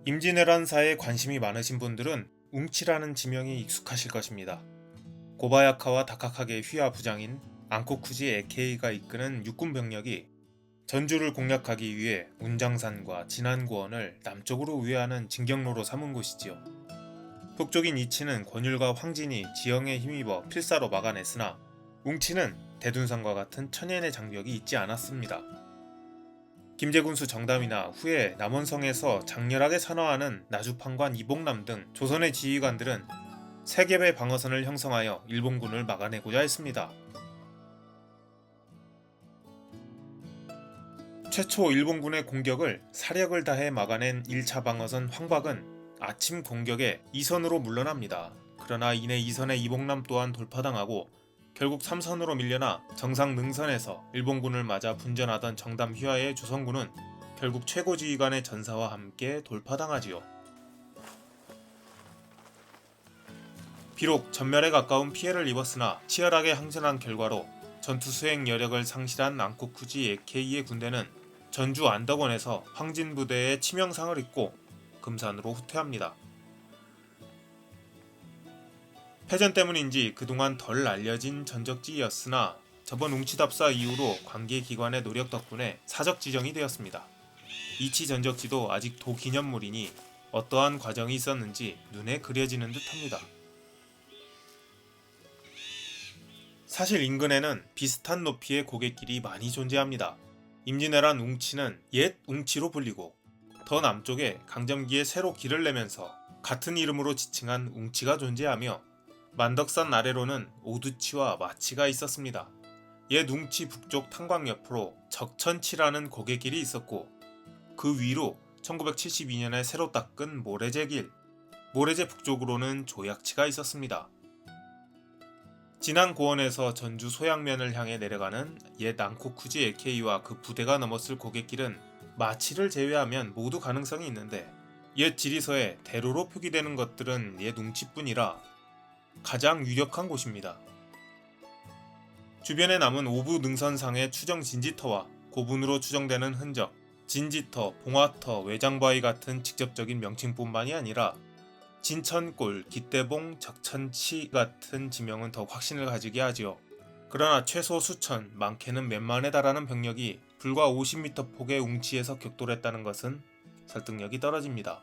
임진왜란사에 관심이 많으신 분들은 웅치라는 지명이 익숙하실 것입니다. 고바야카와 다카카게의 휘하 부장인 앙코쿠지 에케이가 이끄는 육군 병력이 전주를 공략하기 위해 운장산과 진안고원을 남쪽으로 우회하는 진격로로 삼은 곳이지요. 북쪽인 이치는 권율과 황진이 지형에 힘입어 필사로 막아냈으나 웅치는 대둔산과 같은 천연의 장벽이 있지 않았습니다. 김제군수 정담이나 후에 남원성에서 장렬하게 선화하는 나주판관 이봉남 등 조선의 지휘관들은 세 겹의 방어선을 형성하여 일본군을 막아내고자 했습니다. 최초 일본군의 공격을 사력을 다해 막아낸 1차 방어선 황박은 아침 공격에 2선으로 물러납니다. 그러나 이내 2선의 이봉남 또한 돌파당하고 결국 3선으로 밀려나 정상 능선에서 일본군을 맞아 분전하던 정담 휘하의 조선군은 결국 최고지휘관의 전사와 함께 돌파당하지요. 비록 전멸에 가까운 피해를 입었으나 치열하게 항전한 결과로 전투 수행 여력을 상실한 앙코쿠지 에케이의 군대는 전주 안덕원에서 황진 부대의 치명상을 입고 금산으로 후퇴합니다. 패전 때문인지 그동안 덜 알려진 전적지였으나 저번 웅치답사 이후로 관계기관의 노력 덕분에 사적 지정이 되었습니다. 이치 전적지도 아직 도기념물이니 어떠한 과정이 있었는지 눈에 그려지는 듯합니다. 사실 인근에는 비슷한 높이의 고갯길이 많이 존재합니다. 임진왜란 웅치는 옛 웅치로 불리고 더 남쪽에 강점기에 새로 길을 내면서 같은 이름으로 지칭한 웅치가 존재하며 만덕산 아래로는 오두치와 마치가 있었습니다. 옛 웅치 북쪽 탄광 옆으로 적천치라는 고갯길이 있었고 그 위로 1972년에 새로 닦은 모래제길, 모래제 북쪽으로는 조약치가 있었습니다. 진안고원에서 전주 소양면을 향해 내려가는 옛 앙코쿠지 에케이와 그 부대가 넘었을 고갯길은 마치를 제외하면 모두 가능성이 있는데 옛 지리서에 대로로 표기되는 것들은 옛 웅치뿐이라 가장 유력한 곳입니다. 주변에 남은 오부 능선상의 추정 진지터와 고분으로 추정되는 흔적, 진지터, 봉화터, 외장바위 같은 직접적인 명칭뿐만이 아니라 진천골, 기대봉, 적천치 같은 지명은 더 확신을 가지게 하지요. 그러나 최소 수천, 많게는 몇만에 달하는 병력이 불과 50m 폭의 웅치에서 격돌했다는 것은 설득력이 떨어집니다.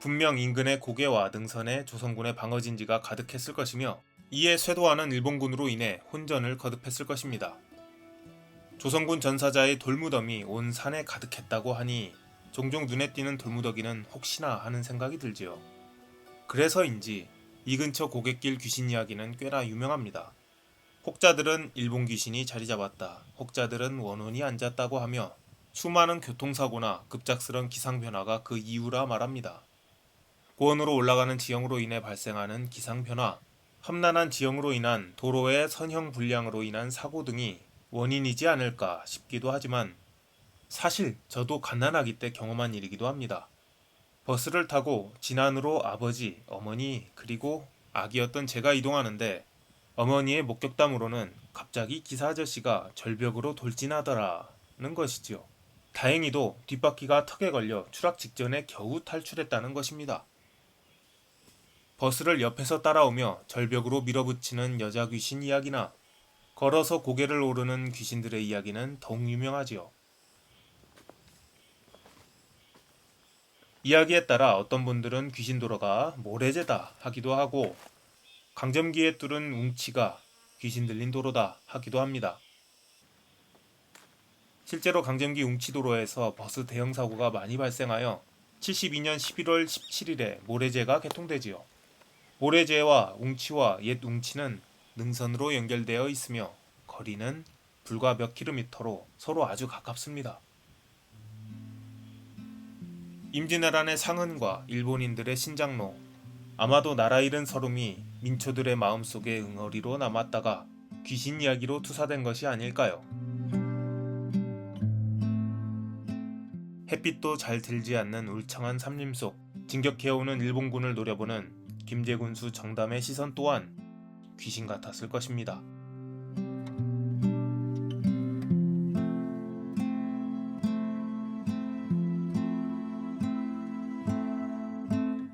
분명 인근의 고개와 능선에 조선군의 방어진지가 가득했을 것이며 이에 쇄도하는 일본군으로 인해 혼전을 거듭했을 것입니다. 조선군 전사자의 돌무덤이 온 산에 가득했다고 하니 종종 눈에 띄는 돌무더기는 혹시나 하는 생각이 들지요. 그래서인지 이 근처 고갯길 귀신 이야기는 꽤나 유명합니다. 혹자들은 일본 귀신이 자리 잡았다, 혹자들은 원혼이 앉았다고 하며 수많은 교통사고나 급작스런 기상변화가 그 이유라 말합니다. 고원으로 올라가는 지형으로 인해 발생하는 기상변화, 험난한 지형으로 인한 도로의 선형 불량으로 인한 사고 등이 원인이지 않을까 싶기도 하지만 사실 저도 갓난아기 때 경험한 일이기도 합니다. 버스를 타고 진안으로 아버지, 어머니 그리고 아기였던 제가 이동하는데 어머니의 목격담으로는 갑자기 기사 아저씨가 절벽으로 돌진하더라는 것이지요. 다행히도 뒷바퀴가 턱에 걸려 추락 직전에 겨우 탈출했다는 것입니다. 버스를 옆에서 따라오며 절벽으로 밀어붙이는 여자 귀신 이야기나 걸어서 고개를 오르는 귀신들의 이야기는 더욱 유명하지요. 이야기에 따라 어떤 분들은 귀신도로가 모래제다 하기도 하고 강점기에 뚫은 웅치가 귀신 들린 도로다 하기도 합니다. 실제로 강점기 웅치도로에서 버스 대형 사고가 많이 발생하여 72년 11월 17일에 모래제가 개통되지요. 모래제와 웅치와 옛 웅치는 능선으로 연결되어 있으며 거리는 불과 몇 킬로미터로 서로 아주 가깝습니다. 임진왜란의 상흔과 일본인들의 신장로, 아마도 나라 잃은 서름이 민초들의 마음속에 응어리로 남았다가 귀신 이야기로 투사된 것이 아닐까요? 햇빛도 잘 들지 않는 울창한 삼림 속 진격해오는 일본군을 노려보는 김제군수 정담의 시선 또한 귀신 같았을 것입니다.